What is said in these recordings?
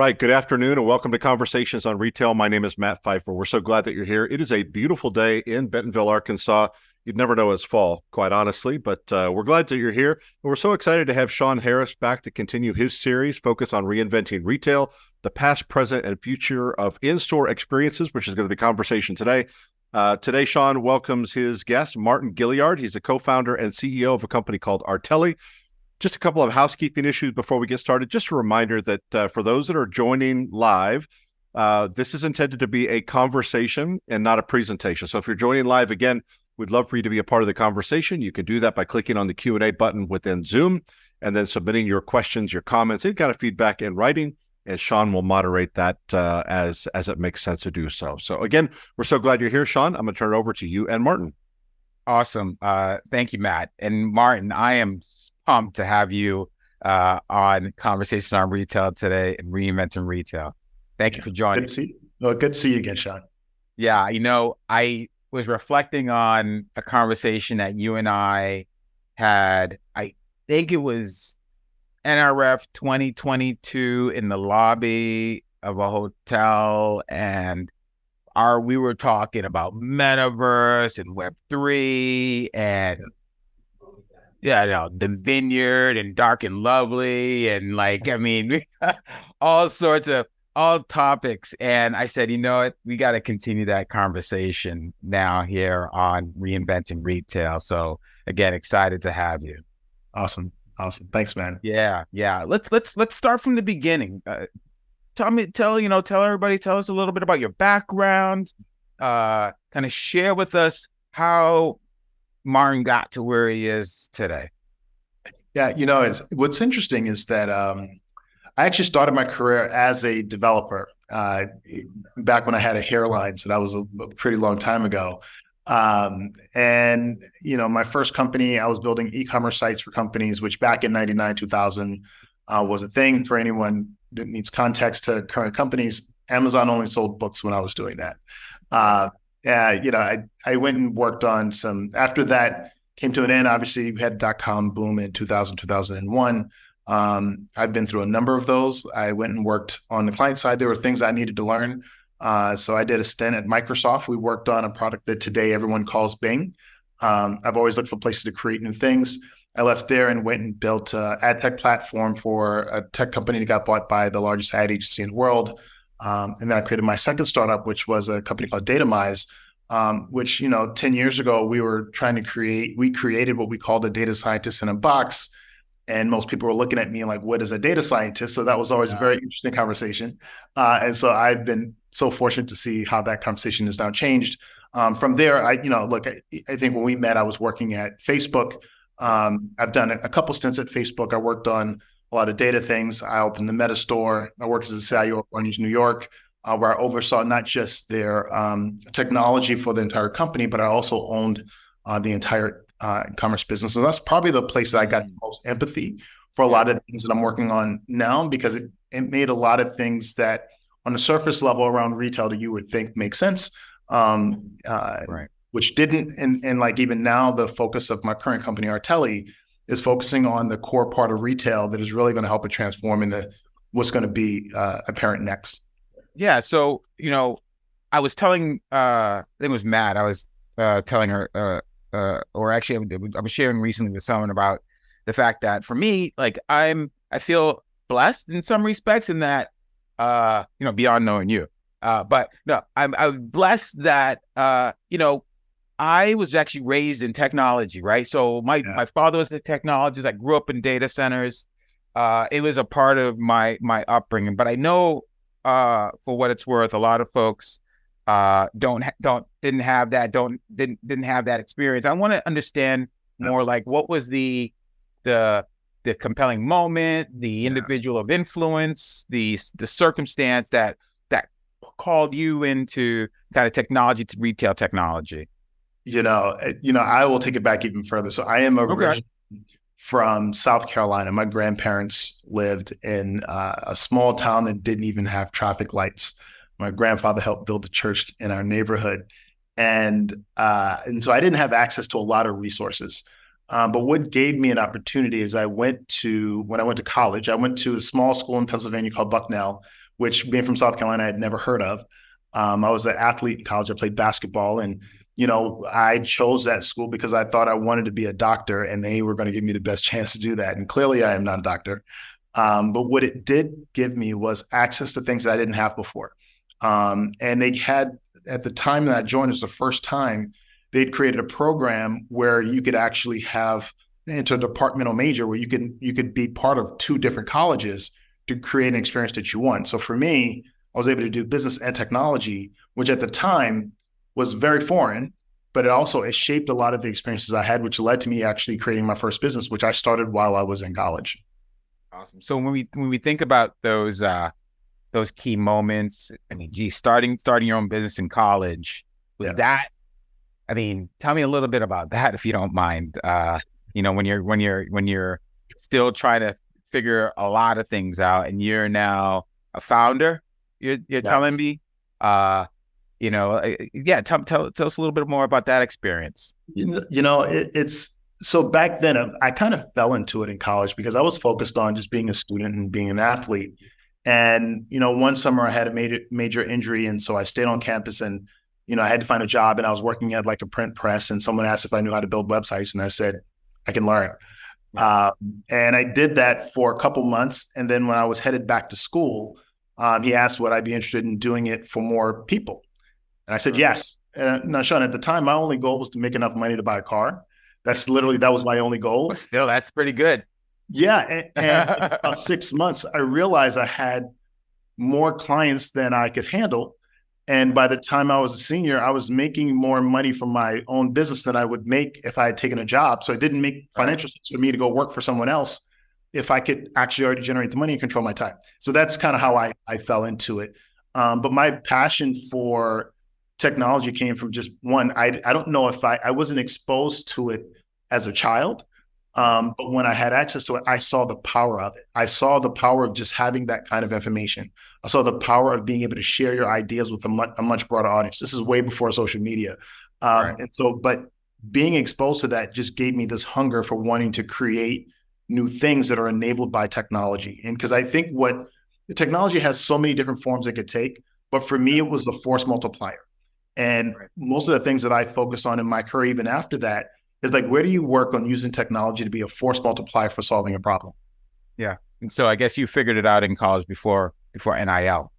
right. Good afternoon and welcome to Conversations on Retail. My name is Matt Pfeiffer. We're so glad that you're here. It is a beautiful day in Bentonville, Arkansas. You'd never know it's fall, quite honestly, but we're glad that you're here. And we're so excited to have Shawn Harris back to continue his series, focus on reinventing retail, the past, present, and future of in-store experiences, which is going to be conversation today. Today, Shawn welcomes his guest, Martin Gilliard. He's a co-founder and CEO of a company called Arteli. Just a couple of housekeeping issues before we get started. Just a reminder that for those that are joining live, this is intended to be a conversation and not a presentation. So if you're joining live, again, we'd love for you to be a part of the conversation. You can do that by clicking on the Q&A button within Zoom and then submitting your questions, your comments, any kind of feedback in writing, and Shawn will moderate that as it makes sense to do so. So again, we're so glad you're here, Shawn. I'm going to turn it over to you and Martin. Awesome. Thank you, Matt. And Martin, I am pumped to have you on Conversations on Retail today and Reinventing Retail. Thank you for joining. Good to see you again, Shawn. Yeah, I was reflecting on a conversation that you and I had. I think it was NRF 2022 in the lobby of a hotel, and we were talking about metaverse and Web3 and the vineyard and dark and lovely and all topics. And I said, you know what, we got to continue that conversation now here on Reinventing Retail. So again, excited to have you. Awesome. Thanks, man. Yeah. Let's start from the beginning. Tell everybody, tell us a little bit about your background, kind of share with us how Martin got to where he is today. Yeah, what's interesting is that I actually started my career as a developer back when I had a hairline, so that was a pretty long time ago. My first company, I was building e-commerce sites for companies, which back in 99, 2000 was a thing. For anyone that needs context to current companies, Amazon only sold books when I was doing that. I went and worked on some, after that came to an end. Obviously, we had .com boom in 2000, 2001. I've been through a number of those. I went and worked on the client side. There were things I needed to learn. So I did a stint at Microsoft. We worked on a product that today everyone calls Bing. I've always looked for places to create new things. I left there and went and built an ad tech platform for a tech company that got bought by the largest ad agency in the world. And then I created my second startup, which was a company called Datamize, which, 10 years ago, we created what we called a data scientist in a box. And most people were looking at me like, what is a data scientist? So that was always a very interesting conversation. And so I've been so fortunate to see how that conversation has now changed. From there, I think when we met, I was working at Facebook. I've done a couple stints at Facebook. I worked on a lot of data things. I opened the Meta store. I worked as a CIO at Barney, New York, where I oversaw not just their technology for the entire company, but I also owned the entire commerce business. And that's probably the place that I got the most empathy for a lot of things that I'm working on now, because it made a lot of things that on the surface level around retail that you would think make sense. Right. Which didn't, and like even now, the focus of my current company, Arteli, is focusing on the core part of retail that is really going to help it transform into what's going to be apparent next. Yeah. So, I was telling, I think it was Matt, I was telling her, or actually I was sharing recently with someone about the fact that for me, I feel blessed in some respects in that, beyond knowing you. But no, I'm blessed that, I was actually raised in technology, right? So my father was a technologist. I grew up in data centers. It was a part of my upbringing. But I know, for what it's worth, a lot of folks didn't have that experience. I want to understand more, like, what was the compelling moment, the individual of influence, the circumstance that called you into kind of technology to retail technology. I will take it back even further. So I am originally from South Carolina. My grandparents lived in a small town that didn't even have traffic lights. My grandfather helped build a church in our neighborhood. And so I didn't have access to a lot of resources. But what gave me an opportunity is when I went to college, I went to a small school in Pennsylvania called Bucknell, which being from South Carolina, I had never heard of. I was an athlete in college. I played basketball, and I chose that school because I thought I wanted to be a doctor, and they were going to give me the best chance to do that. And clearly, I am not a doctor. But what it did give me was access to things that I didn't have before. And they had, at the time that I joined, it was the first time they'd created a program where you could actually have interdepartmental major where you could be part of two different colleges to create an experience that you want. So for me, I was able to do business and technology, which at the time was very foreign, but it shaped a lot of the experiences I had, which led to me actually creating my first business, which I started while I was in college. Awesome. So when we think about those key moments, I mean, starting your own business in college, was that, I mean, tell me a little bit about that if you don't mind. When you're still trying to figure a lot of things out, and you're now a founder, you're telling me, tell us a little bit more about that experience. It's so back then I kind of fell into it in college because I was focused on just being a student and being an athlete. And, one summer I had a major injury. And so I stayed on campus and, I had to find a job, and I was working at like a print press, and someone asked if I knew how to build websites. And I said, I can learn. And I did that for a couple months. And then when I was headed back to school, he asked would I be interested in doing it for more people. And I said, yes. Now, Shawn, at the time, my only goal was to make enough money to buy a car. That was my only goal. But still, that's pretty good. Yeah. And about 6 months, I realized I had more clients than I could handle. And by the time I was a senior, I was making more money from my own business than I would make if I had taken a job. So it didn't make financial sense for me to go work for someone else if I could actually already generate the money and control my time. So that's kind of how I fell into it. But my passion for technology came from just one, I don't know if I wasn't exposed to it as a child. But when I had access to it, I saw the power of it. I saw the power of just having that kind of information. I saw the power of being able to share your ideas with a much broader audience. This is way before social media. But being exposed to that just gave me this hunger for wanting to create new things that are enabled by technology. And because I think the technology has so many different forms it could take, but for me, it was the force multiplier. And most of the things that I focus on in my career, even after that, is like, where do you work on using technology to be a force multiplier for solving a problem? Yeah. And so I guess you figured it out in college before NIL.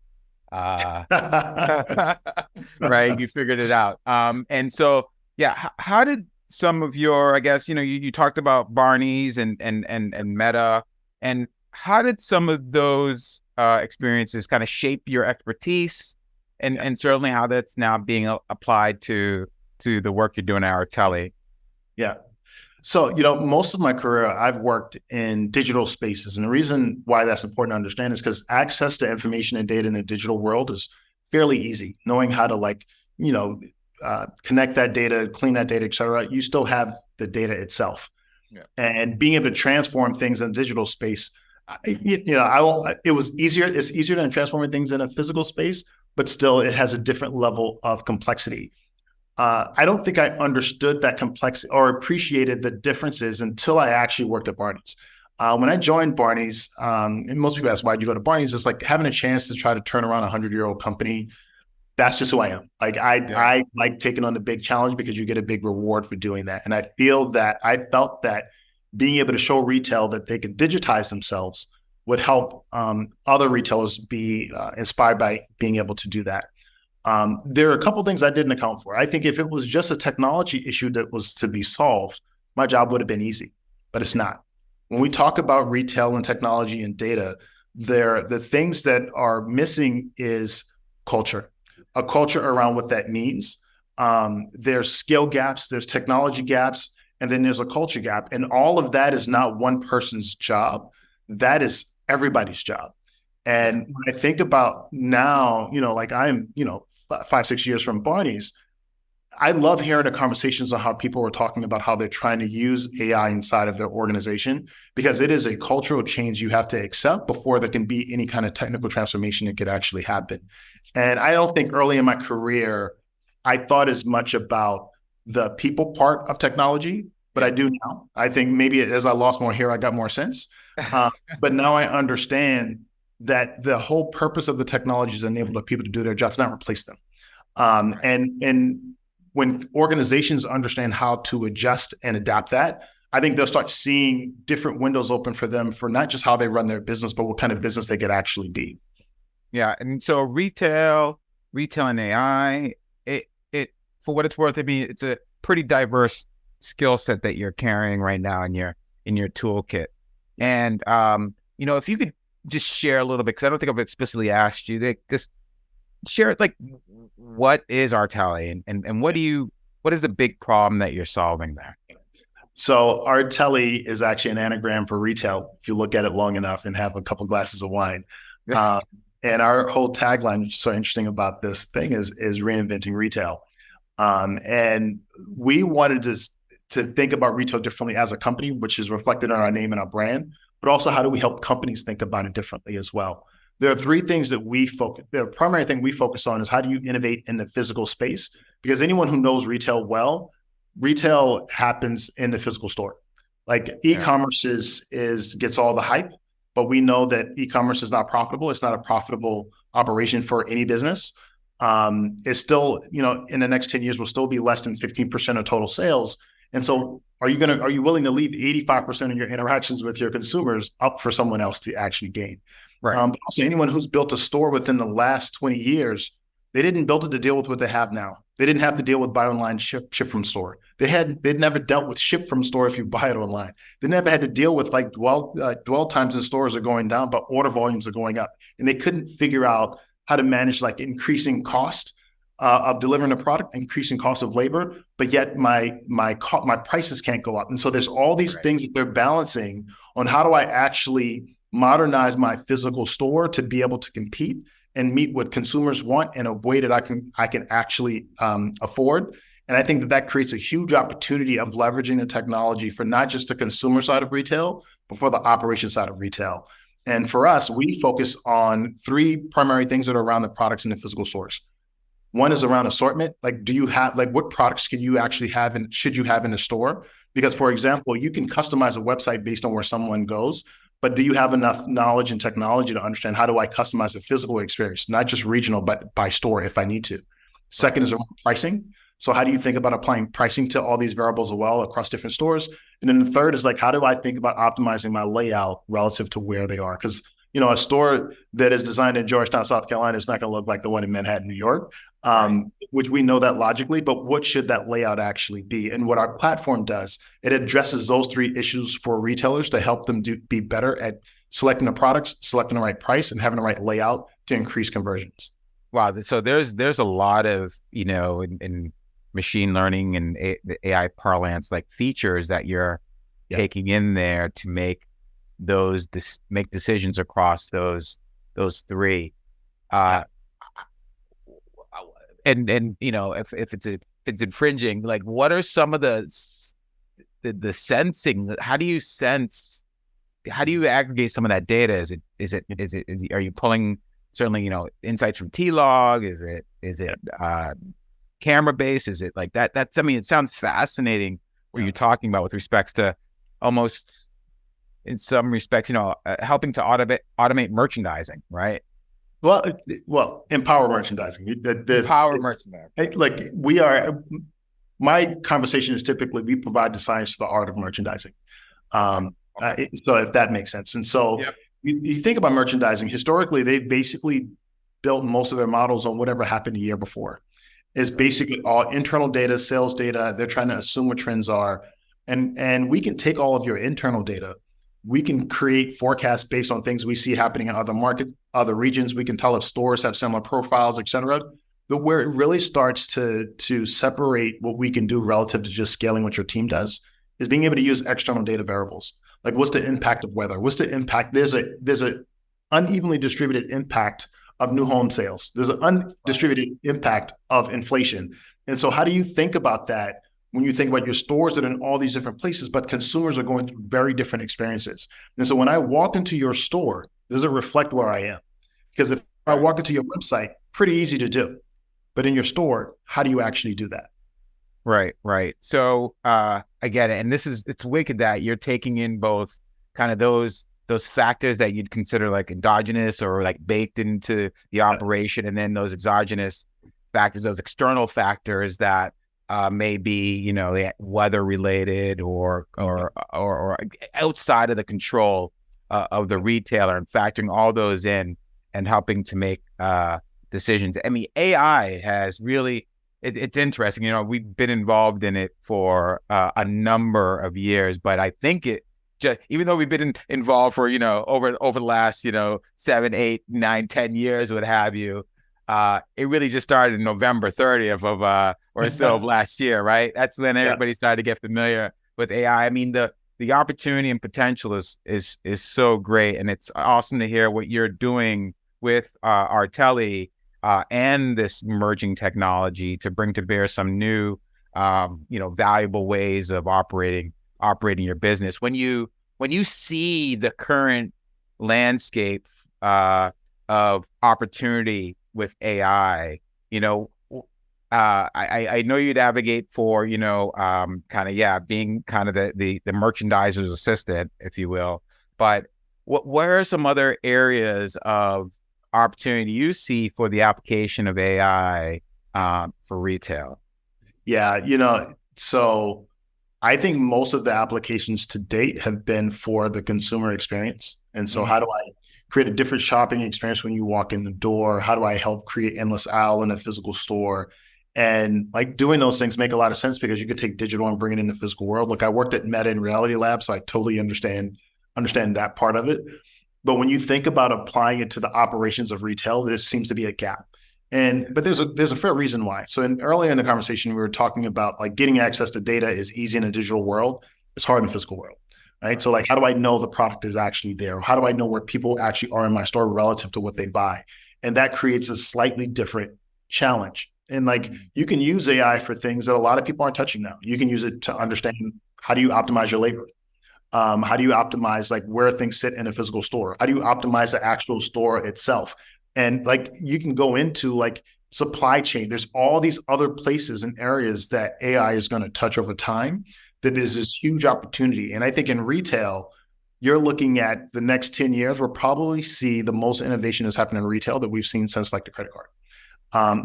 Right. You figured it out. And so, yeah, how did some of your, I guess, you talked about Barney's and Meta, and how did some of those experiences kind of shape your expertise and certainly how that's now being applied to the work you're doing at Arteli? Yeah. So, most of my career, I've worked in digital spaces. And the reason why that's important to understand is because access to information and data in the digital world is fairly easy. Knowing how to connect that data, clean that data, et cetera, you still have the data itself. Yeah. And being able to transform things in digital space, it was easier. It's easier than transforming things in a physical space, but still it has a different level of complexity. I don't think I understood that complexity or appreciated the differences until I actually worked at Barney's. When I joined Barney's, and most people ask, why'd you go to Barney's? It's like having a chance to try to turn around a 100-year-old company. That's just who I am. I like taking on the big challenge because you get a big reward for doing that. And I felt that being able to show retail that they could digitize themselves would help other retailers be inspired by being able to do that. There are a couple of things I didn't account for. I think if it was just a technology issue that was to be solved, my job would have been easy, but it's not. When we talk about retail and technology and data, the things that are missing is culture, a culture around what that means. There's skill gaps, there's technology gaps, and then there's a culture gap. And all of that is not one person's job. That is everybody's job. And when I think about now, I'm, 5-6 years from Barney's, I love hearing the conversations on how people are talking about how they're trying to use AI inside of their organization, because it is a cultural change you have to accept before there can be any kind of technical transformation that could actually happen. And I don't think early in my career, I thought as much about the people part of technology, but I do now. I think maybe as I lost more hair, I got more sense. But now I understand that the whole purpose of the technology is enable people to do their jobs, not replace them. And when organizations understand how to adjust and adapt that, I think they'll start seeing different windows open for them for not just how they run their business, but what kind of business they could actually be. Yeah. And so retail and AI, it for what it's worth, I mean, it's a pretty diverse skill set that you're carrying right now in your toolkit. And, if you could just share a little bit, because I don't think I've explicitly asked you, just share like, what is Arteli and what is the big problem that you're solving there? So Arteli is actually an anagram for retail, if you look at it long enough and have a couple glasses of wine. And our whole tagline, which is so interesting about this thing, is reinventing retail. And we wanted to think about retail differently as a company, which is reflected in our name and our brand, but also how do we help companies think about it differently as well? There are three things that the primary thing we focus on is how do you innovate in the physical space? Because anyone who knows retail well, retail happens in the physical store. Like e-commerce gets all the hype, but we know that e-commerce is not profitable. It's not a profitable operation for any business. It's still, in the next 10 years, will still be less than 15% of total sales. And so are you willing to leave 85% of your interactions with your consumers up for someone else to actually gain? Right. But also anyone who's built a store within the last 20 years, they didn't build it to deal with what they have now. They didn't have to deal with buy online, ship from store. They'd never dealt with ship from store if you buy it online. They never had to deal with like dwell times in stores are going down, but order volumes are going up. And they couldn't figure out how to manage like increasing cost of delivering a product, increasing cost of labor, but yet my prices can't go up. And so there's all these things that they're balancing on how do I actually modernize my physical store to be able to compete and meet what consumers want in a way that I can actually afford. And I think that creates a huge opportunity of leveraging the technology for not just the consumer side of retail, but for the operation side of retail. And for us, we focus on three primary things that are around the products in the physical stores. One is around assortment. Like, do you have, like, what products can you actually have and should you have in the store? Because, for example, you can customize a website based on where someone goes, but do you have enough knowledge and technology to understand how do I customize the physical experience, not just regional, but by store if I need to? Second is around pricing. So how do you think about applying pricing to all these variables as well across different stores? And then the third is like, how do I think about optimizing my layout relative to where they are? Because, a store that is designed in Georgetown, South Carolina is not going to look like the one in Manhattan, New York, which we know that logically, but what should that layout actually be? And what our platform does, it addresses those three issues for retailers to help them be better at selecting the products, selecting the right price, and having the right layout to increase conversions. Wow. So there's a lot of, in machine learning and the AI parlance, like features that you're taking in there to make make decisions across those three. And if it's infringing, like what are some of the sensing? How do you aggregate some of that data? Are you pulling certainly, insights from T-log? Is it camera based? Is it like that? It sounds fascinating what you're talking about with respects to almost in some respects, helping to automate merchandising, right? Well, empower merchandising. Merchandising. Like my conversation is typically we provide the science to the art of merchandising. So if that makes sense. And so you think about merchandising, historically, they've basically built most of their models on whatever happened the year before. It's basically all internal data, sales data. They're trying to assume what trends are. And we can take all of your internal data. We can create forecasts based on things we see happening in other markets, other regions. We can tell if stores have similar profiles, et cetera. But where it really starts to separate what we can do relative to just scaling what your team does is being able to use external data variables. Like what's the impact of weather? What's the impact? There's a unevenly distributed impact of new home sales. There's an undistributed impact of inflation. And so how do you think about that when you think about your stores that are in all these different places, but consumers are going through very different experiences? And so when I walk into your store, does it reflect where I am? Because if I walk into your website, pretty easy to do. But in your store, how do you actually do that? Right. So I get it. And it's wicked that you're taking in both kind of those those factors that you'd consider like endogenous or like baked into the operation, and then those exogenous factors, those external factors that may be, you know, weather related or outside of the control of the retailer, and factoring all those in and helping to make decisions. I mean, AI has really, it's interesting. You know, we've been involved in it for a number of years, but I think it just, even though we've been involved for, you know, over the last, you know, 7, 8, 9, 10 years, what have you, it really just started November 30th of or so of last year, right? That's when everybody started to get familiar with AI. I mean, the opportunity and potential is so great, and it's awesome to hear what you're doing with Arteli and this emerging technology to bring to bear some new, you know, valuable ways of operating your business. When you see the current landscape of opportunity with AI, you know, I know you'd advocate for, you know, kind of, being kind of the merchandiser's assistant, if you will. But what are some other areas of opportunity you see for the application of AI for retail? Yeah, you know, so I think most of the applications to date have been for the consumer experience. And so how do I create a different shopping experience when you walk in the door? How do I help create endless aisle in a physical store? And like doing those things make a lot of sense because you could take digital and bring it in the physical world. Look, I worked at Meta and Reality Lab, so I totally understand that part of it. But when you think about applying it to the operations of retail, there seems to be a gap. But there's a fair reason why. So earlier in the conversation, we were talking about like getting access to data is easy in a digital world. It's hard in the physical world, right? So like, how do I know the product is actually there? How do I know where people actually are in my store relative to what they buy? And that creates a slightly different challenge. And like, you can use AI for things that a lot of people aren't touching now. You can use it to understand, how do you optimize your labor? How do you optimize like where things sit in a physical store? How do you optimize the actual store itself? And like, you can go into like supply chain. There's all these other places and areas that AI is going to touch over time. That is this huge opportunity. And I think in retail, you're looking at the next 10 years, we'll probably see the most innovation that's happened in retail that we've seen since like the credit card.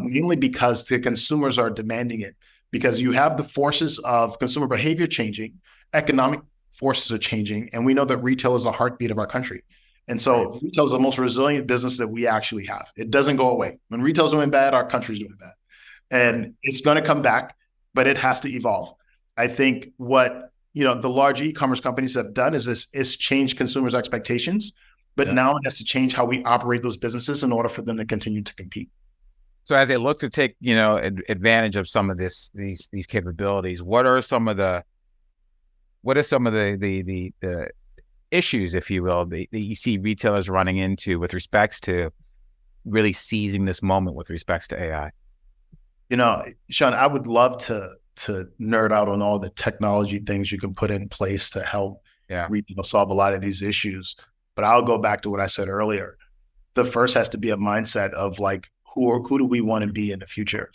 Mainly because the consumers are demanding it, because you have the forces of consumer behavior changing, economic forces are changing, and we know that retail is the heartbeat of our country. And so retail is the most resilient business that we actually have. It doesn't go away. When retail's doing bad, our country's doing bad. And it's going to come back, but it has to evolve. I think what, you know, the large e-commerce companies have done is change consumers' expectations, but now it has to change how we operate those businesses in order for them to continue to compete. So as they look to take, you know, advantage of some of these capabilities, what are some of the issues, if you will, that you see retailers running into with respects to really seizing this moment with respects to AI? You know, Shawn, I would love to nerd out on all the technology things you can put in place to help retail solve a lot of these issues. But I'll go back to what I said earlier. The first has to be a mindset of like, who do we want to be in the future?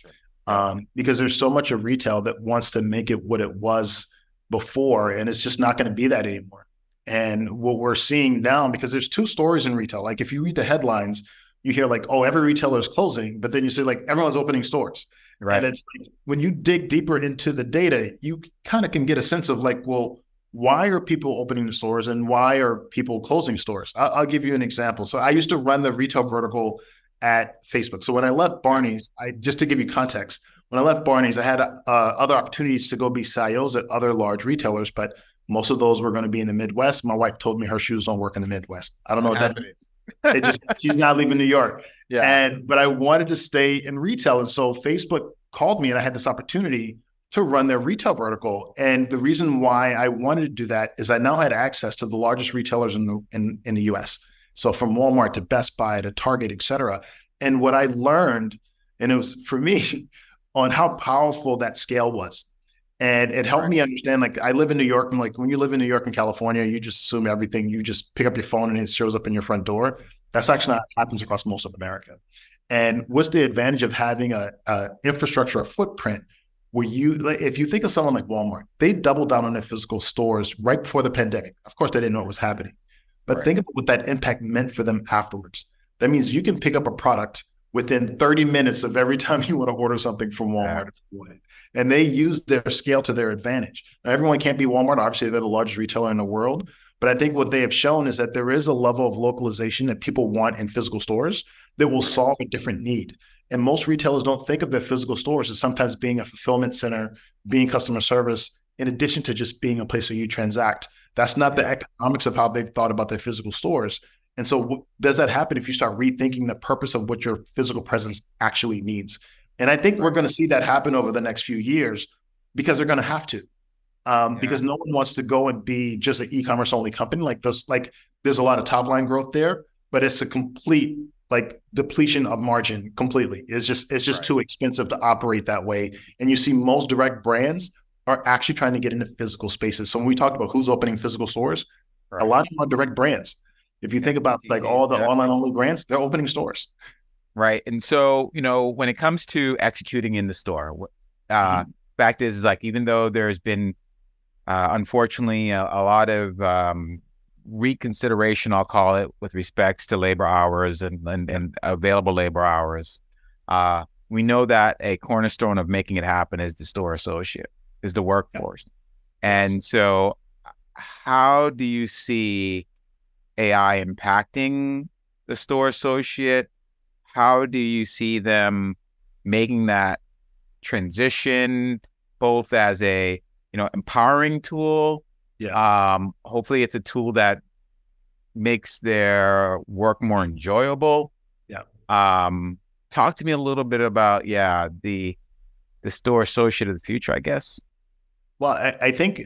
Because there's so much of retail that wants to make it what it was before, and it's just not going to be that anymore. And what we're seeing now, because there's two stories in retail. Like if you read the headlines, you hear like, oh, every retailer is closing, but then you see like everyone's opening stores. Right. And it's like, when you dig deeper into the data, you kind of can get a sense of like, well, why are people opening the stores and why are people closing stores? I'll give you an example. So I used to run the retail vertical at Facebook. So when I left Barney's, just to give you context, when I left Barney's, I had other opportunities to go be CIOs at other large retailers, but most of those were going to be in the Midwest. My wife told me her shoes don't work in the Midwest. I don't know what that means. She's not leaving New York. But I wanted to stay in retail. And so Facebook called me and I had this opportunity to run their retail vertical. And the reason why I wanted to do that is I now had access to the largest retailers in the US. So from Walmart to Best Buy to Target, et cetera. And what I learned, and it was for me, on how powerful that scale was. And it helped me understand, like, I live in New York, and like when you live in New York and California, you just assume everything, you just pick up your phone and it shows up in your front door. That's actually not what happens across most of America. And what's the advantage of having a infrastructure, a footprint where if you think of someone like Walmart, they doubled down on their physical stores right before the pandemic. Of course, they didn't know what was happening. but Right. think about what that impact meant for them afterwards. That means you can pick up a product within 30 minutes of every time you want to order something from Walmart. And they use their scale to their advantage. Now, everyone can't be Walmart. Obviously, they're the largest retailer in the world. But I think what they have shown is that there is a level of localization that people want in physical stores that will solve a different need. And most retailers don't think of their physical stores as sometimes being a fulfillment center, being customer service, in addition to just being a place where you transact. That's not the economics of how they've thought about their physical stores. And so does that happen if you start rethinking the purpose of what your physical presence actually means? And I think we're going to see that happen over the next few years because they're going to have to. Because no one wants to go and be just an e-commerce only company. There's a lot of top line growth there, but it's a complete depletion of margin completely. It's just too expensive to operate that way. And you see most direct brands are actually trying to get into physical spaces. So when we talk about who's opening physical stores, a lot of them are direct brands. If you think about all the online only brands, they're opening stores. Right. And so, when it comes to executing in the store, fact is even though there's been, unfortunately, a lot of reconsideration, I'll call it, with respects to labor hours and available labor hours, we know that a cornerstone of making it happen is the store associate, is the workforce. And so how do you see AI impacting the store associate? How do you see them making that transition, both as a empowering tool? Hopefully it's a tool that makes their work more enjoyable. Talk to me a little bit about the store associate of the future, I guess. Well, I think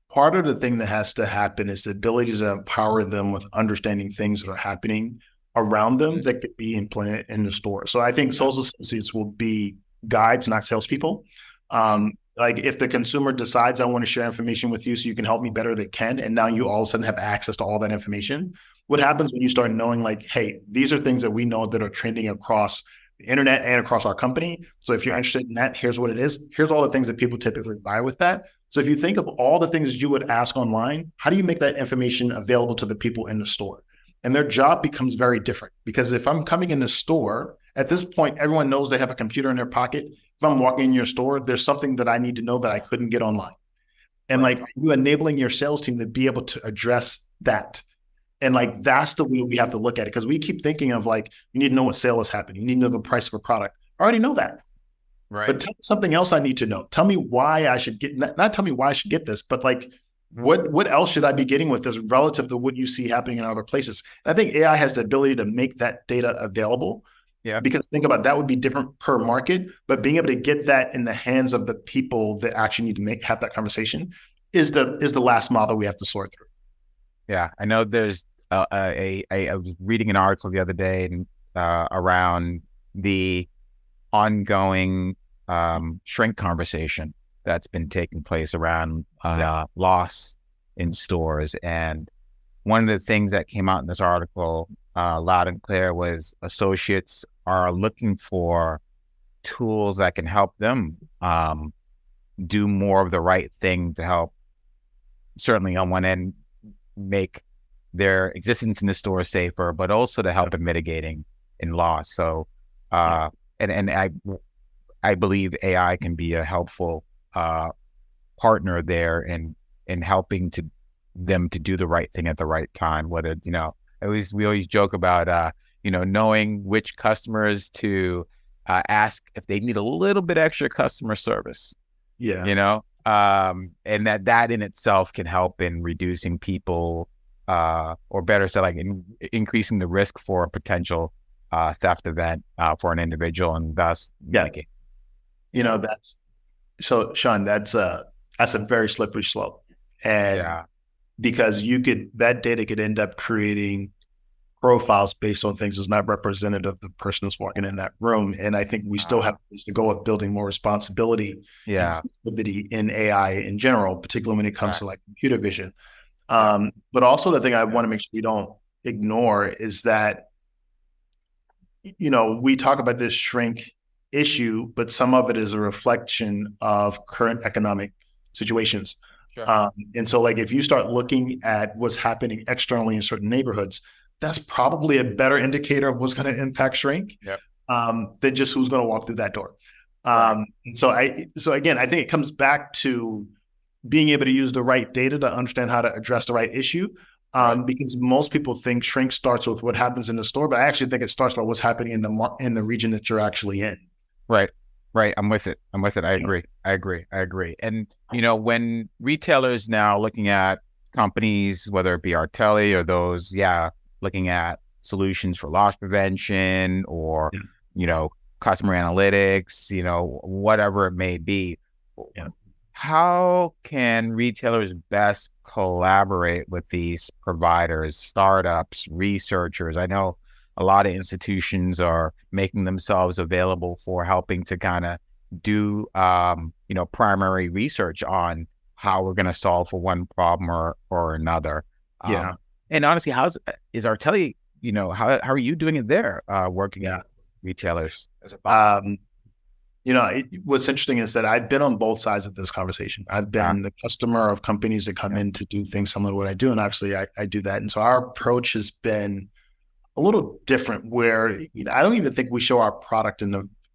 part of the thing that has to happen is the ability to empower them with understanding things that are happening around them that could be implemented in the store. So I think sales associates will be guides, not salespeople. If the consumer decides I want to share information with you so you can help me better, they can. And now you all of a sudden have access to all that information. What happens when you start knowing hey, these are things that we know that are trending across the internet and across our company. So if you're interested in that, here's what it is. Here's all the things that people typically buy with that. So if you think of all the things you would ask online, how do you make that information available to the people in the store? And their job becomes very different, because if I'm coming in the store, at this point, everyone knows they have a computer in their pocket. If I'm walking in your store, there's something that I need to know that I couldn't get online. And you enabling your sales team to be able to address that. And that's the way we have to look at it. Because we keep thinking of you need to know what sale is happening. You need to know the price of a product. I already know that. Right. But tell me something else I need to know. Tell me why I should get, not tell me why I should get this, but what else should I be getting with this relative to what you see happening in other places? And I think AI has the ability to make that data available. Because think about that would be different per market, but being able to get that in the hands of the people that actually need to have that conversation is the last mile that we have to sort through. Yeah, I know there's I was reading an article the other day around the ongoing shrink conversation that's been taking place around loss in stores. And one of the things that came out in this article loud and clear was associates are looking for tools that can help them do more of the right thing to help, certainly on one end, make their existence in the store safer, but also to help in mitigating in loss. So, and I believe AI can be a helpful partner there in helping them to do the right thing at the right time. Whether we always joke about knowing which customers to ask if they need a little bit extra customer service. And that in itself can help in reducing people or better said, in increasing the risk for a potential theft event for an individual, and thus that's so, Shawn, that's a very slippery slope. And because that data could end up creating profiles based on things that's not representative of the person that's walking in that room. And I think we still have to go at building more responsibility and sensitivity in AI in general, particularly when it comes to computer vision. But also the thing I want to make sure we don't ignore is that, we talk about this shrink issue, but some of it is a reflection of current economic situations. Sure. And so like if you start looking at what's happening externally in certain neighborhoods, that's probably a better indicator of what's going to impact shrink Yep. than just who's going to walk through that door. Right. And so again, I think it comes back to being able to use the right data to understand how to address the right issue. Because most people think shrink starts with what happens in the store, but I actually think it starts by what's happening in the region that you're actually in. Right. Right. I'm with it. I agree. And, when retailers now looking at companies, whether it be Arteli or those, looking at solutions for loss prevention or, customer analytics, whatever it may be. Yeah. How can retailers best collaborate with these providers, startups, researchers? I know a lot of institutions are making themselves available for helping to kind of do, primary research on how we're going to solve for one problem or another. And honestly, is Arteli, how are you doing it there, working with retailers as a what's interesting is that I've been on both sides of this conversation. I've been the customer of companies that come in to do things similar to what I do. And obviously I do that. And so our approach has been a little different where I don't even think we show our product in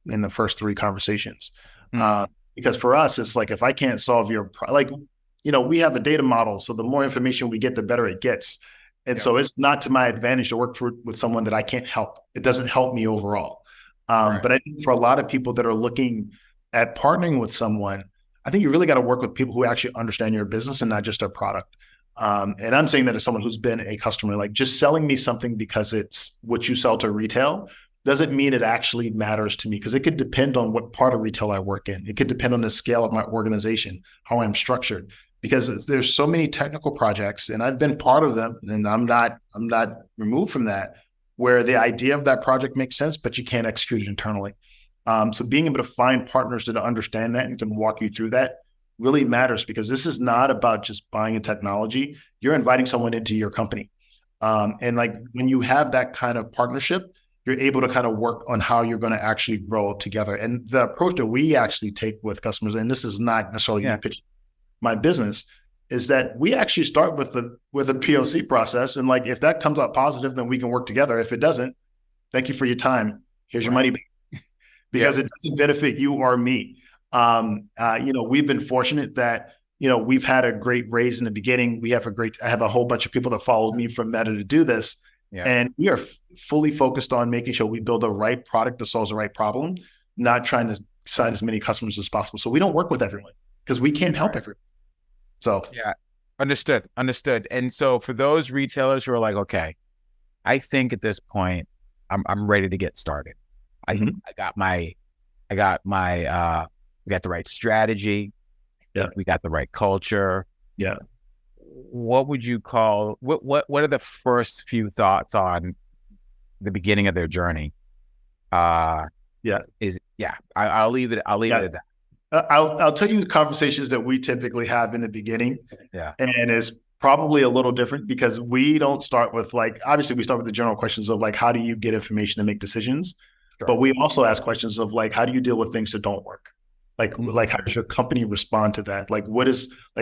the first three conversations. Because for us, it's like, if I can't solve your, we have a data model. So the more information we get, the better it gets. And so it's not to my advantage to work with someone that I can't help. It doesn't help me overall. But I think for a lot of people that are looking at partnering with someone, I think you really got to work with people who actually understand your business and not just a product. And I'm saying that as someone who's been a customer, like just selling me something because it's what you sell to retail doesn't mean it actually matters to me, because it could depend on what part of retail I work in. It could depend on the scale of my organization, how I'm structured, because there's so many technical projects, and I've been part of them, and I'm not removed from that, where the idea of that project makes sense, but you can't execute it internally. So being able to find partners that understand that and can walk you through that really matters, because this is not about just buying a technology. You're inviting someone into your company. And like when you have that kind of partnership, you're able to kind of work on how you're going to actually grow together. And the approach that we actually take with customers, and this is not necessarily me pitching my business, is that we actually start with a POC process. And like, if that comes out positive, then we can work together. If it doesn't, thank you for your time. Here's your money back. Because it doesn't benefit you or me. We've been fortunate that, we've had a great raise in the beginning. I have a whole bunch of people that followed me from Meta to do this. And we are fully focused on making sure we build the right product that solves the right problem, not trying to sign as many customers as possible. So we don't work with everyone because we can't help everyone. So understood. And so for those retailers who are like, okay, I think at this point I'm ready to get started. I got we got the right strategy. We got the right culture. What would you call, what are the first few thoughts on the beginning of their journey? I'll leave it at that. I'll tell you the conversations that we typically have in the beginning. And it's probably a little different because we don't start with obviously we start with the general questions of how do you get information to make decisions? But we also ask questions of how do you deal with things that don't work? How does your company respond to that?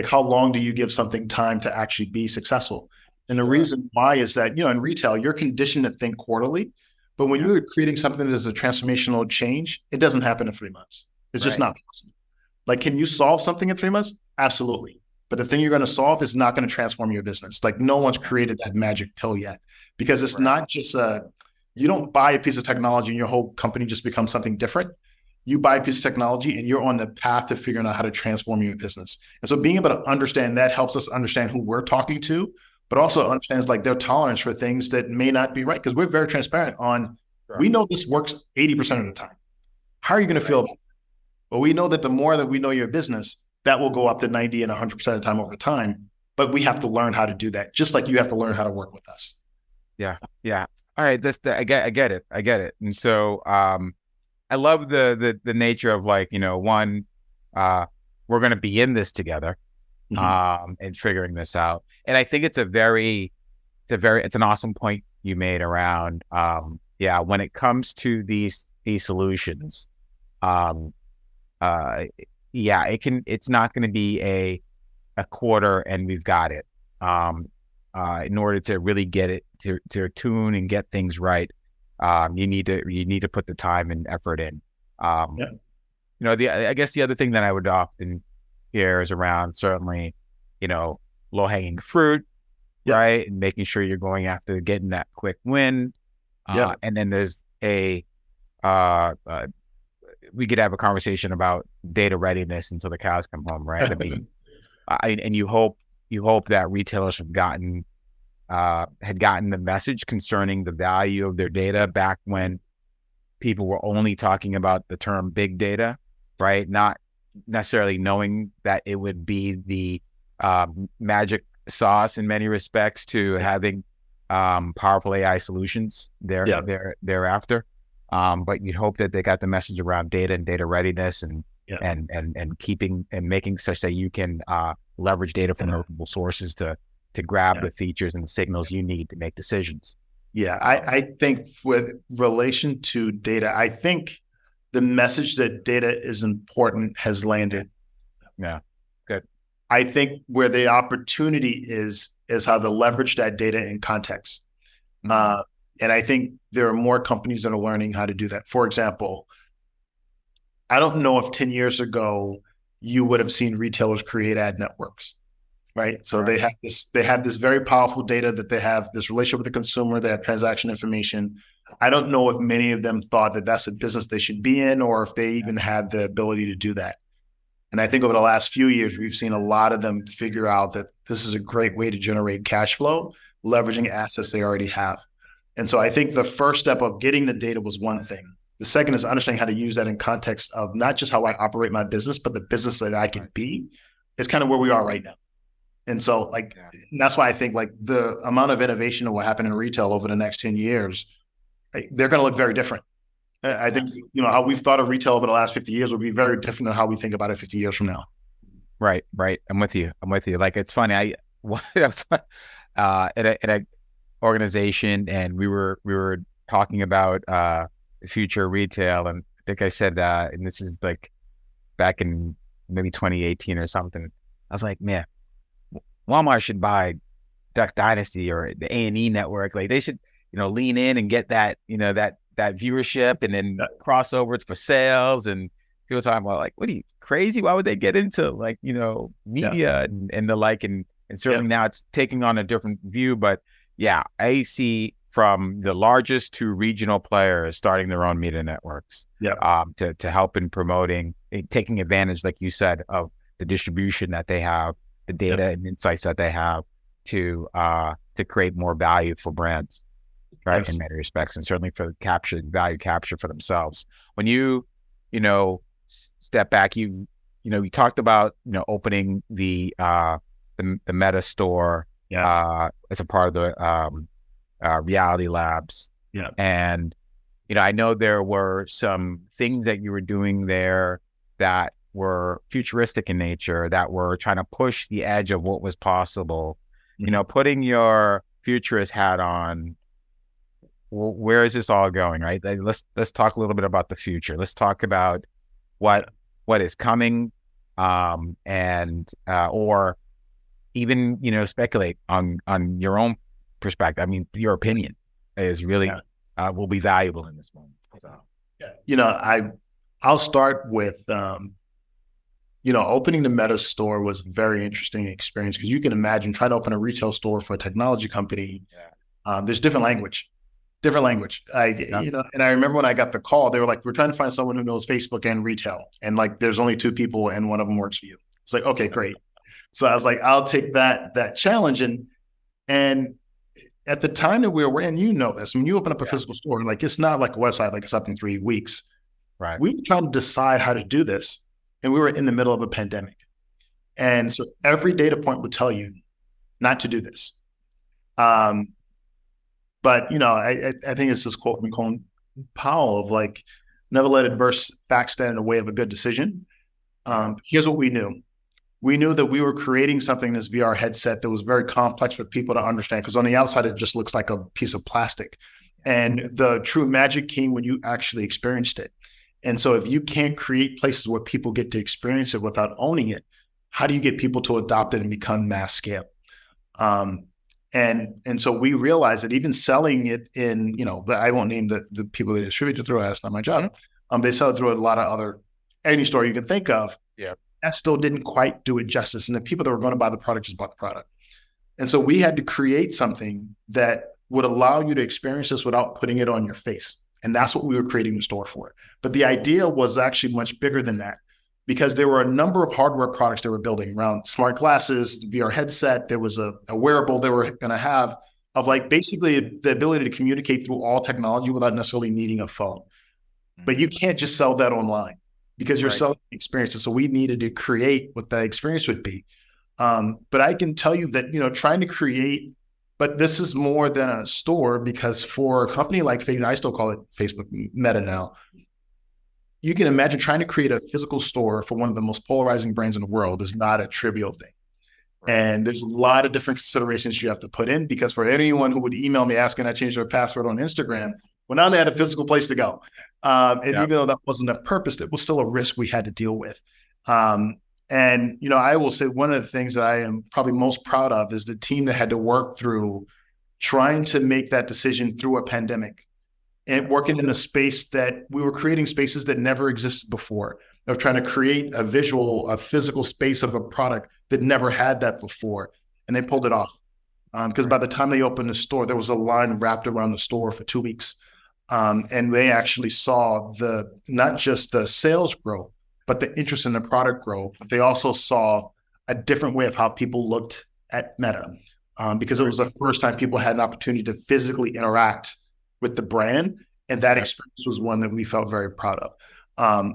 How long do you give something time to actually be successful? And the reason why is that, in retail, you're conditioned to think quarterly, but when you're creating something that is a transformational change, it doesn't happen in 3 months. It's just not possible. Can you solve something in 3 months? Absolutely. But the thing you're going to solve is not going to transform your business. No one's created that magic pill yet, because it's not just you don't buy a piece of technology and your whole company just becomes something different. You buy a piece of technology and you're on the path to figuring out how to transform your business. And so being able to understand that helps us understand who we're talking to, but also understands their tolerance for things that may not be right. Because we're very transparent on, we know this works 80% of the time. How are you going to feel about it? But we know that the more that we know your business, that will go up to 90 and 100% of the time over time. But we have to learn how to do that, just like you have to learn how to work with us. Yeah. All right. I get it. And so, I love the nature of one, we're going to be in this together, and figuring this out. And I think it's an awesome point you made around, when it comes to these solutions, yeah, it's not going to be a quarter and we've got it. In order to really get it to tune and get things right, you need to put the time and effort in. I guess the other thing that I would often hear is around certainly, low hanging fruit, right? And making sure you're going after getting that quick win. And then there's we could have a conversation about data readiness until the cows come home, right? I mean, and you hope that retailers had gotten the message concerning the value of their data back when people were only talking about the term big data, right? Not necessarily knowing that it would be the magic sauce in many respects to having powerful AI solutions thereafter. But you'd hope that they got the message around data and data readiness and keeping and making such that you can leverage data from multiple sources to grab the features and the signals you need to make decisions. Yeah, I think with relation to data, I think the message that data is important has landed. Yeah, good. I think where the opportunity is how to leverage that data in context. And I think there are more companies that are learning how to do that. For example, I don't know if 10 years ago you would have seen retailers create ad networks, right? So they have this very powerful data that they have this relationship with the consumer, they have transaction information. I don't know if many of them thought that that's a business they should be in, or if they even had the ability to do that. And I think over the last few years, we've seen a lot of them figure out that this is a great way to generate cash flow, leveraging assets they already have. And so I think the first step of getting the data was one thing. The second is understanding how to use that in context of not just how I operate my business, but the business that I can be. Is kind of where we are right now. And so and that's why I think the amount of innovation that will happen in retail over the next 10 years, they're going to look very different. I think, how we've thought of retail over the last 50 years will be very different than how we think about it 50 years from now. Right. I'm with you. Like, it's funny. I was at a organization, and we were talking about the future of retail, and I think I said and this is like back in maybe 2018 or something. I was like, man, Walmart should buy Duck Dynasty or the A&E network. Like, they should lean in and get that that viewership, and then crossovers for sales. And people talking about, like, what are you, crazy? Why would they get into media and the like? And certainly now it's taking on a different view, but I see from the largest to regional players starting their own media networks to help in promoting, taking advantage, like you said, of the distribution that they have, the data and insights that they have to create more value for brands, right? In many respects, and certainly for value capture for themselves. When you step back, you talked about opening the Meta store as a part of the Reality Labs. And I know there were some things that you were doing there that were futuristic in nature, that were trying to push the edge of what was possible. Putting your futurist hat on, where is this all going, right? Let's talk a little bit about the future. Let's talk about what is coming, and or even speculate on your own perspective. I mean, your opinion is really will be valuable in this moment. So I'll start with opening the Meta store was a very interesting experience, because you can imagine trying to open a retail store for a technology company. There's different language. And I remember when I got the call, they were like, we're trying to find someone who knows Facebook and retail. And there's only 2 people and one of them works for you. It's like, okay, great. So I was like, I'll take that challenge. And at the time that we were in, this, when you open up a physical store, it's not like a website, it's up in 3 weeks. Right. We were trying to decide how to do this. And we were in the middle of a pandemic. And so every data point would tell you not to do this. But, I think it's this quote from Colin Powell of never let adverse facts stand in the way of a good decision. Here's what we knew. We knew that we were creating something in this VR headset that was very complex for people to understand, because on the outside, it just looks like a piece of plastic. And the true magic came when you actually experienced it. And so if you can't create places where people get to experience it without owning it, how do you get people to adopt it and become mass scale? And so we realized that even selling it in, but I won't name the people they distribute it through. That's not my job. They sell it through a lot of any store you can think of. Yeah. That still didn't quite do it justice. And the people that were going to buy the product just bought the product. And so we had to create something that would allow you to experience this without putting it on your face. And that's what we were creating the store for. But the idea was actually much bigger than that, because there were a number of hardware products they were building around smart glasses, VR headset. There was a wearable they were going to have of like basically the ability to communicate through all technology without necessarily needing a phone. But you can't just sell that online because you're selling experiences. So we needed to create what that experience would be. But I can tell you that, trying to create, but this is more than a store, because for a company like Facebook, I still call it Facebook Meta now. You can imagine trying to create a physical store for one of the most polarizing brands in the world is not a trivial thing. And there's a lot of different considerations you have to put in, because for anyone who would email me asking I change their password on Instagram, well, now they had a physical place to go. Even though that wasn't a purpose, it was still a risk we had to deal with. And I will say one of the things that I am probably most proud of is the team that had to work through trying to make that decision through a pandemic and working in a space that we were creating spaces that never existed before, of trying to create a physical space of a product that never had that before. And they pulled it off. Because by the time they opened the store, there was a line wrapped around the store for 2 weeks. And they actually saw not just the sales grow, but the interest in the product grow. But they also saw a different way of how people looked at Meta, because it was the first time people had an opportunity to physically interact with the brand. And that experience was one that we felt very proud of.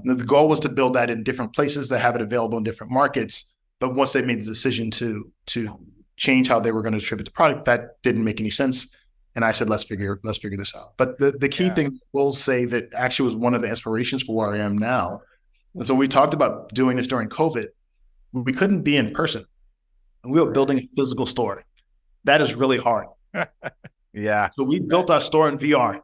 The goal was to build that in different places, to have it available in different markets. But once they made the decision to change how they were going to distribute the product, that didn't make any sense. And I said, let's figure this out. But the key thing we'll say that actually was one of the inspirations for where I am now. And so we talked about doing this during COVID. We couldn't be in person. And we were building a physical store. That is really hard. Yeah. So we built our store in VR.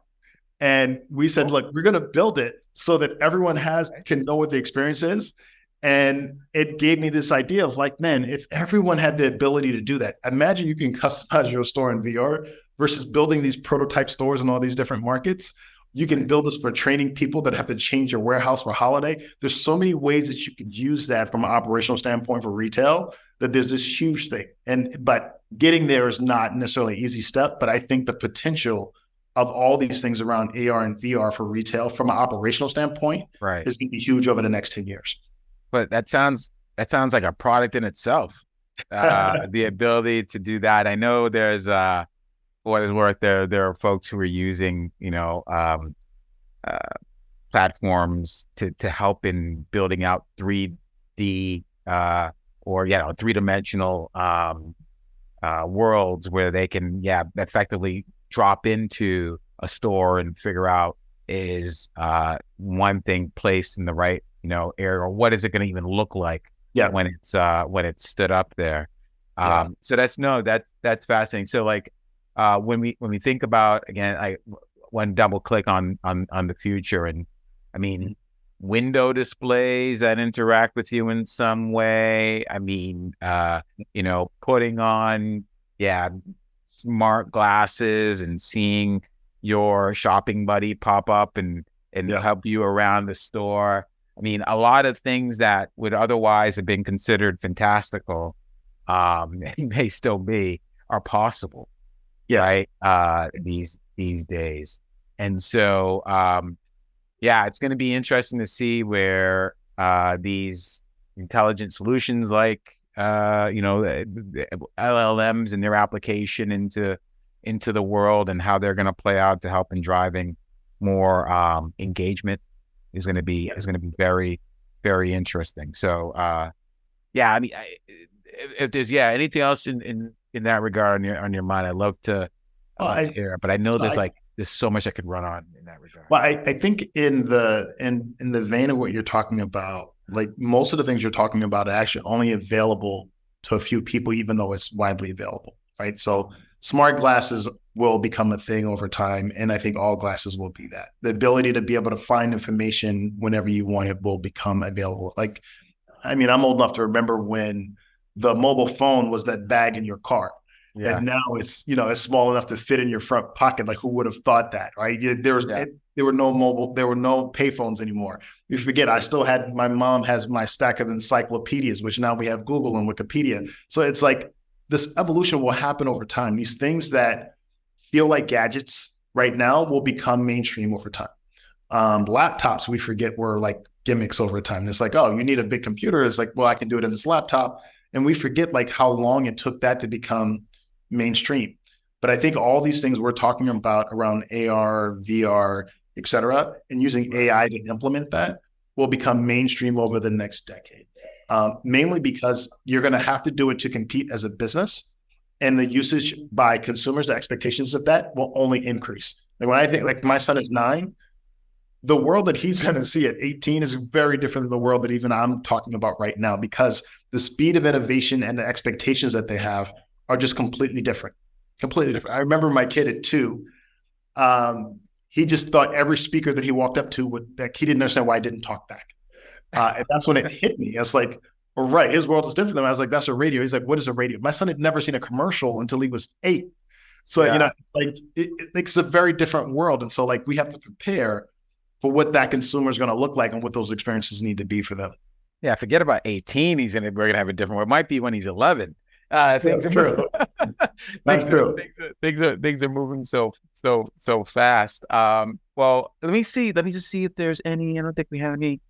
And we said, look, we're going to build it so that everyone can know what the experience is. And it gave me this idea of like, man, if everyone had the ability to do that, imagine you can customize your store in VR versus building these prototype stores in all these different markets. You can build this for training people that have to change your warehouse for holiday. There's so many ways that you could use that from an operational standpoint for retail, that there's this huge thing. But getting there is not necessarily an easy step, but I think the potential of all these things around AR and VR for retail from an operational standpoint is going to be huge over the next 10 years. But that sounds like a product in itself. The ability to do that. I know there's for what is worth, there are folks who are using platforms to help in building out 3D or three-dimensional worlds where they can effectively drop into a store and figure out is one thing placed in the right area, or what is it going to even look like when it's stood up there. So that's fascinating. So like when we think about, again, I want to double click on the future, and I mean window displays that interact with you in some way. I mean putting on smart glasses and seeing your shopping buddy pop up and help you around the store. I mean, a lot of things that would otherwise have been considered fantastical, and may still be, are possible, right? These days. And so, it's going to be interesting to see where these intelligent solutions like the LLMs and their application into the world, and how they're going to play out to help in driving more engagement is going to be very, very interesting. So I mean, if there's anything else in that regard on your mind, I'd love to hear. But I know there's so much I could run on in that regard. Well, I think in the vein of what you're talking about, like most of the things you're talking about are actually only available to a few people, even though it's widely available, right? So smart glasses will become a thing over time. And I think all glasses will be that. The ability to be able to find information whenever you want it will become available. Like, I mean, I'm old enough to remember when the mobile phone was that bag in your car. Yeah. And now it's, you know, it's small enough to fit in your front pocket. Like, who would have thought that, right? There were no payphones anymore. You forget, my mom has my stack of encyclopedias, which now we have Google and Wikipedia. So it's like this evolution will happen over time. These things that feel like gadgets right now will become mainstream over time. Laptops, we forget, were like gimmicks over time. It's like, oh, you need a big computer. It's like, well, I can do it in this laptop. And we forget like how long it took that to become mainstream. But I think all these things we're talking about around AR, VR, et cetera, and using AI to implement that will become mainstream over the next decade. Mainly because you're going to have to do it to compete as a business, and the usage by consumers, the expectations of that will only increase. Like when I think, like my son is 9, the world that he's going to see at 18 is very different than the world that even I'm talking about right now, because the speed of innovation and the expectations that they have are just completely different. Completely different. I remember my kid at 2, he just thought every speaker that he walked up to he didn't understand why I didn't talk back. And that's when it hit me. I was like, well, right, his world is different than mine. I was like, that's a radio. He's like, what is a radio? My son had never seen a commercial until he was 8. So, you know, like it's a very different world. And so like we have to prepare for what that consumer is going to look like and what those experiences need to be for them. Yeah, forget about 18. We're going to have a different world. It might be when he's 11. Things are true. Things are moving so fast. Well, let me just see if there's any. I don't think we have any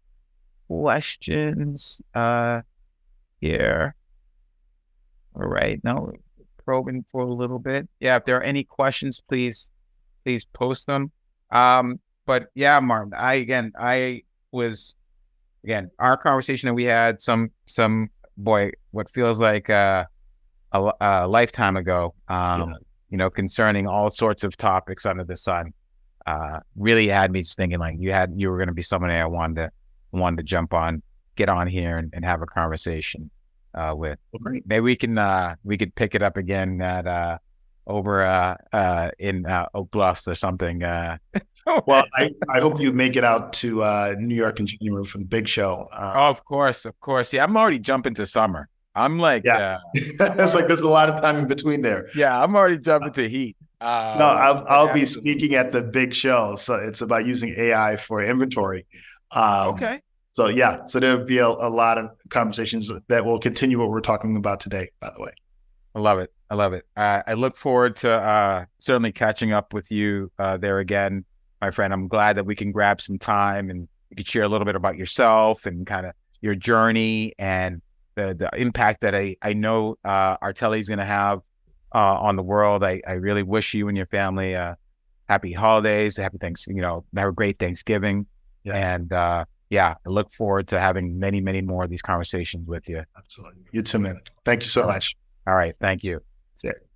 questions here. All right, now probing for a little bit. Yeah, if there are any questions, please post them. But yeah, Martin, our conversation that we had what feels like a lifetime ago, you know, concerning all sorts of topics under the sun, really had me just thinking like you were going to be somebody I wanted to jump on, get on here and have a conversation with. Maybe we could pick it up again at over in Oak Bluffs or something. Well, I hope you make it out to New York in January for the big show. Of course. Yeah, I'm already jumping to summer. I'm like, it's like there's a lot of time in between there. Yeah, I'm already jumping to heat. No, I'll be speaking at the big show. So it's about using AI for inventory. Okay. So yeah, so there'll be a lot of conversations that will continue what we're talking about today, by the way. I love it. I look forward to certainly catching up with you there again, my friend. I'm glad that we can grab some time and you could share a little bit about yourself and kind of your journey and the impact that I know Arteli is going to have on the world. I really wish you and your family happy holidays, happy Thanksgiving, have a great Thanksgiving. Yes. And I look forward to having many, many more of these conversations with you. Absolutely. You too, man. Thank you so much. All right. Thank you. That's it.